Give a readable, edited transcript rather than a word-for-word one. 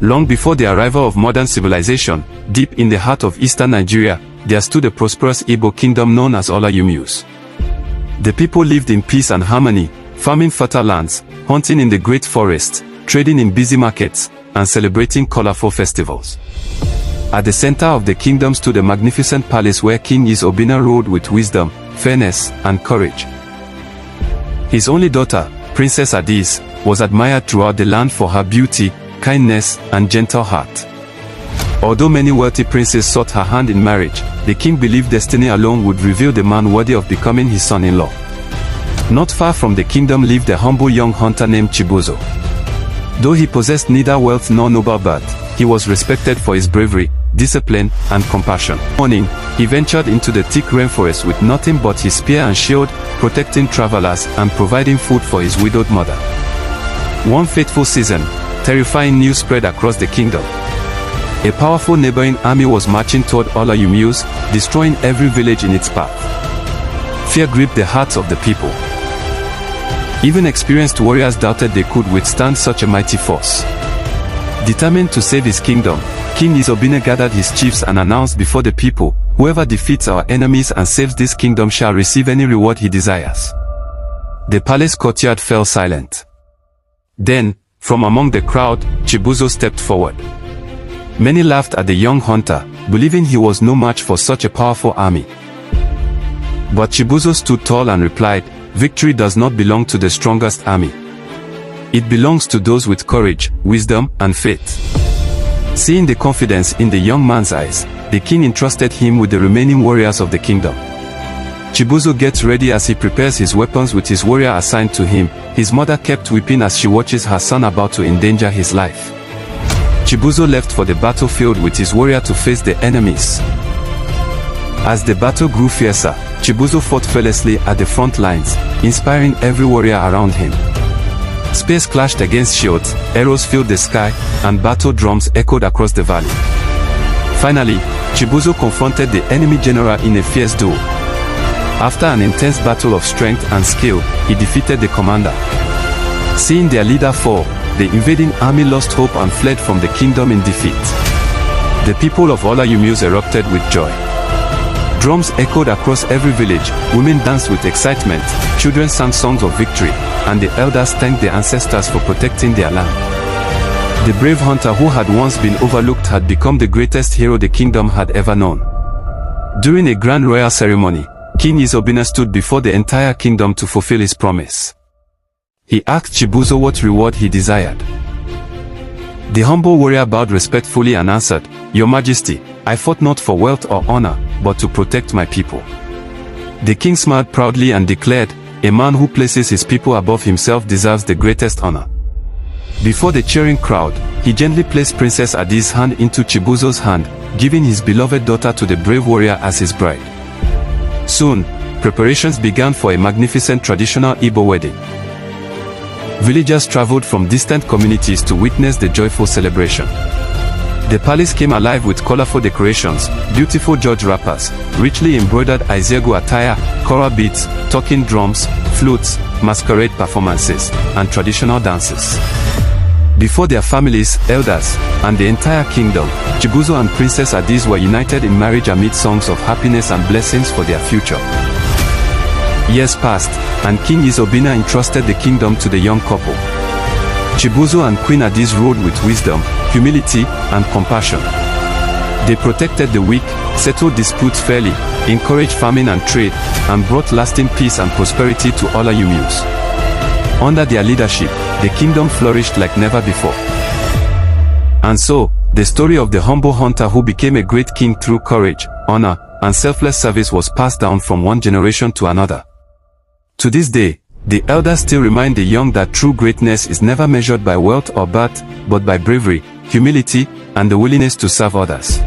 Long before the arrival of modern civilization, deep in the heart of eastern Nigeria, there stood a prosperous Igbo kingdom known as Olayumius. The people lived in peace and harmony, farming fertile lands, hunting in the great forests, trading in busy markets, and celebrating colorful festivals. At the center of the kingdom stood a magnificent palace where King Iyes-Obinna ruled with wisdom, fairness, and courage. His only daughter, Princess Adiz, was admired throughout the land for her beauty, kindness, and gentle heart. Although many wealthy princes sought her hand in marriage, the king believed destiny alone would reveal the man worthy of becoming his son-in-law. Not far from the kingdom lived a humble young hunter named Chibuzo. Though he possessed neither wealth nor noble birth, he was respected for his bravery, discipline, and compassion. One morning, he ventured into the thick rainforest with nothing but his spear and shield, protecting travelers and providing food for his widowed mother. One fateful season, terrifying news spread across the kingdom. A powerful neighboring army was marching toward Olayumius, destroying every village in its path. Fear gripped the hearts of the people. Even experienced warriors doubted they could withstand such a mighty force. Determined to save his kingdom, King Iyes-Obinna gathered his chiefs and announced before the people, "Whoever defeats our enemies and saves this kingdom shall receive any reward he desires." The palace courtyard fell silent. Then, from among the crowd, Chibuzo stepped forward. Many laughed at the young hunter, believing he was no match for such a powerful army. But Chibuzo stood tall and replied, "Victory does not belong to the strongest army. It belongs to those with courage, wisdom, and faith." Seeing the confidence in the young man's eyes, the king entrusted him with the remaining warriors of the kingdom. Chibuzo gets ready as he prepares his weapons with his warrior assigned to him. His mother kept weeping as she watches her son about to endanger his life. Chibuzo left for the battlefield with his warrior to face the enemies. As the battle grew fiercer, Chibuzo fought fearlessly at the front lines, inspiring every warrior around him. Spears clashed against shields, arrows filled the sky, and battle drums echoed across the valley. Finally, Chibuzo confronted the enemy general in a fierce duel. After an intense battle of strength and skill, he defeated the commander. Seeing their leader fall, the invading army lost hope and fled from the kingdom in defeat. The people of Olayumius erupted with joy. Drums echoed across every village, women danced with excitement, children sang songs of victory, and the elders thanked their ancestors for protecting their land. The brave hunter who had once been overlooked had become the greatest hero the kingdom had ever known. During a grand royal ceremony, King Iyes-Obinna stood before the entire kingdom to fulfill his promise. He asked Chibuzo what reward he desired. The humble warrior bowed respectfully and answered, "Your Majesty, I fought not for wealth or honor, but to protect my people." The king smiled proudly and declared, "A man who places his people above himself deserves the greatest honor." Before the cheering crowd, he gently placed Princess Adiz's hand into Chibuzo's hand, giving his beloved daughter to the brave warrior as his bride. Soon, preparations began for a magnificent traditional Igbo wedding. Villagers traveled from distant communities to witness the joyful celebration. The palace came alive with colorful decorations, beautiful George wrappers, richly embroidered Isego attire, choral beats, talking drums, flutes, masquerade performances, and traditional dances. Before their families, elders, and the entire kingdom, Chibuzo and Princess Adiz were united in marriage amid songs of happiness and blessings for their future. Years passed, and King Iyes-Obinna entrusted the kingdom to the young couple. Chibuzo and Queen Adiz ruled with wisdom, humility, and compassion. They protected the weak, settled disputes fairly, encouraged farming and trade, and brought lasting peace and prosperity to Olayumius. Under their leadership, the kingdom flourished like never before. And so, the story of the humble hunter who became a great king through courage, honor, and selfless service was passed down from one generation to another. To this day, the elders still remind the young that true greatness is never measured by wealth or birth, but by bravery, humility, and the willingness to serve others.